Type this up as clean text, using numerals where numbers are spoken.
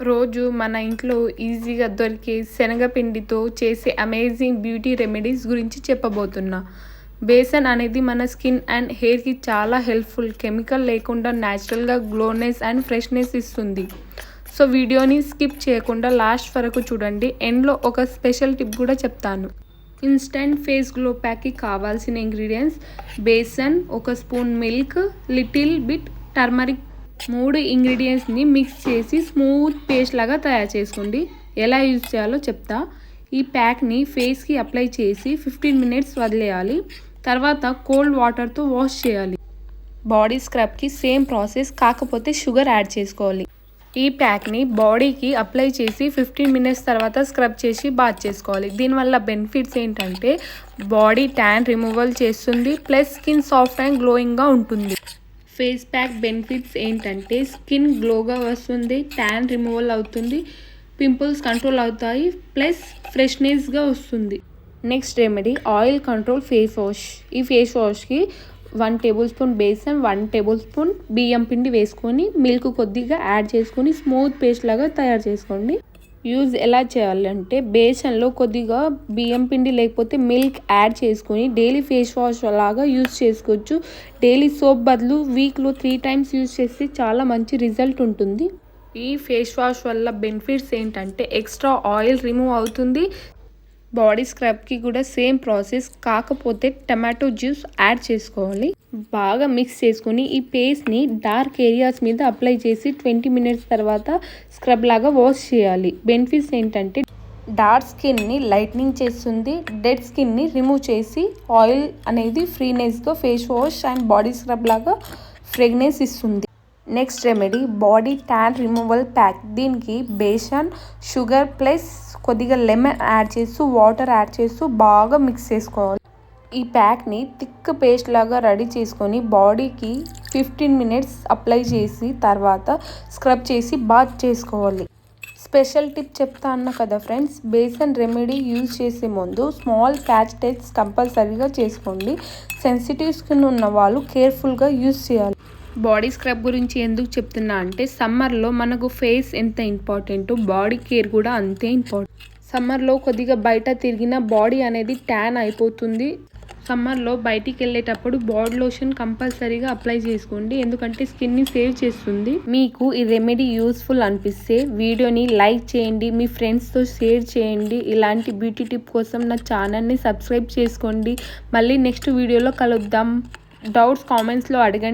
రోజు మన ఇంట్లో ఈజీగా దొరికే శనగపిండితో చేసే అమేజింగ్ బ్యూటీ రెమెడీస్ గురించి చెప్పబోతున్నా. బేసన్ అనేది మన స్కిన్ అండ్ హెయిర్కి చాలా హెల్ప్ఫుల్. కెమికల్ లేకుండా న్యాచురల్గా గ్లోనెస్ అండ్ ఫ్రెష్నెస్ ఇస్తుంది. సో వీడియోని స్కిప్ చేయకుండా లాస్ట్ వరకు చూడండి. ఎండ్లో ఒక స్పెషల్ టిప్ కూడా చెప్తాను. ఇన్స్టెంట్ ఫేస్ గ్లో ప్యాక్కి కావాల్సిన ingredients: besan, 1 spoon milk, little bit turmeric. 3 ఇంగ్రీడియంట్స్ని మిక్స్ చేసి స్మూత్ పేస్ట్ లాగా తయారు చేసుకోండి. ఎలా యూజ్ చేయాలో చెప్తా. ఈ ప్యాక్ని ఫేస్కి అప్లై చేసి 15 మినిట్స్ వదిలేయాలి. తర్వాత కోల్డ్ వాటర్తో వాష్ చేయాలి. బాడీ స్క్రబ్కి సేమ్ ప్రాసెస్, కాకపోతే షుగర్ యాడ్ చేసుకోవాలి. ఈ ప్యాక్ని బాడీకి అప్లై చేసి 15 మినిట్స్ తర్వాత స్క్రబ్ చేసి బాత్ చేసుకోవాలి. దీనివల్ల బెనిఫిట్స్ ఏంటంటే బాడీ ట్యాన్ రిమూవల్ చేస్తుంది, ప్లస్ స్కిన్ సాఫ్ట్ అండ్ గ్లోయింగ్గా ఉంటుంది. ఫేస్ ప్యాక్ బెనిఫిట్స్ ఏంటంటే స్కిన్ గ్లోగా వస్తుంది, ట్యాన్ రిమూవల్ అవుతుంది, పింపుల్స్ కంట్రోల్ అవుతాయి, ప్లస్ ఫ్రెష్నెస్గా వస్తుంది. Next remedy oil control face wash. ఈ ఫేస్ వాష్కి 1 tablespoon besan, 1 tablespoon బియ్యం పిండి వేసుకొని మిల్క్ కొద్దిగా యాడ్ చేసుకొని స్మూత్ పేస్ట్ లాగా తయారు చేసుకోండి. యూజ్ ఎలా చేయాలంటే బేసన్లో కొద్దిగా బియ్యం పిండి లేకపోతే మిల్క్ యాడ్ చేసుకొని డైలీ ఫేస్ వాష్ లాగా యూజ్ చేసుకోవచ్చు. డైలీ సోప్ బదులు వీక్లో 3 టైమ్స్ యూజ్ చేస్తే చాలా మంచి రిజల్ట్ ఉంటుంది. ఈ ఫేస్ వాష్ వల్ల బెనిఫిట్స్ ఏంటంటే ఎక్స్ట్రా ఆయిల్ రిమూవ్ అవుతుంది. బాడీ స్క్రబ్కి కూడా సేమ్ ప్రాసెస్, కాకపోతే టమాటో జ్యూస్ యాడ్ చేసుకోవాలి. బాగా మిక్స్ చేసుకొని ఈ పేస్ట్ని డార్క్ ఏరియాస్ మీద అప్లై చేసి 20 మినిట్స్ తర్వాత స్క్రబ్ లాగా వాష్ చేయాలి. బెనిఫిట్స్ ఏంటంటే డార్క్ స్కిన్ని లైట్నింగ్ చేస్తుంది, డెడ్ స్కిన్ని రిమూవ్ చేసి ఆయిల్ అనేది ఫ్రీనెస్గా face wash and body scrub లాగా ఫ్రేగ్నెన్స్ ఇస్తుంది. Next remedy body tan removal pack. దీనికి బేసన్, షుగర్ ప్లస్ కొద్దిగా లెమన్ యాడ్ చేస్తూ వాటర్ యాడ్ చేస్తూ బాగా మిక్స్ చేసుకోవాలి. ఈ ప్యాక్ని థిక్ పేస్ట్ లాగా రెడీ చేసుకొని బాడీకి 15 మినిట్స్ అప్లై చేసి తర్వాత స్క్రబ్ చేసి బాత్ చేసుకోవాలి. స్పెషల్ టిప్ చెప్తా అన్న కదా ఫ్రెండ్స్, బేసన్ రెమెడీ యూజ్ చేసే ముందు స్మాల్ ప్యాచ్ టెస్ట్ కంపల్సరీగా చేసుకోండి. సెన్సిటివ్ స్కిన్ ఉన్న వాళ్ళు కేర్ఫుల్గా యూజ్ చేయాలి. బాడీ స్క్రబ్ గురించి ఎందుకు చెప్తున్నా అంటే సమ్మర్లో మనకు ఫేస్ ఎంత ఇంపార్టెంటో బాడీ కేర్ కూడా అంతే ఇంపార్టెంట్. సమ్మర్లో కొద్దిగా బయట తిరిగిన బాడీ అనేది ట్యాన్ అయిపోతుంది. సమ్మర్లో బయటికి వెళ్ళేటప్పుడు బాడీ లోషన్ కంపల్సరీగా అప్లై చేసుకోండి, ఎందుకంటే స్కిన్ని సేవ్ చేస్తుంది. మీకు ఈ రెమెడీ యూస్ఫుల్ అనిపిస్తే వీడియోని లైక్ చేయండి, మీ ఫ్రెండ్స్తో షేర్ చేయండి. ఇలాంటి బ్యూటీ టిప్ కోసం నా ఛానల్ని సబ్స్క్రైబ్ చేసుకోండి. మళ్ళీ నెక్స్ట్ వీడియోలో కలుద్దాం. డౌట్స్ కామెంట్స్లో అడగండి.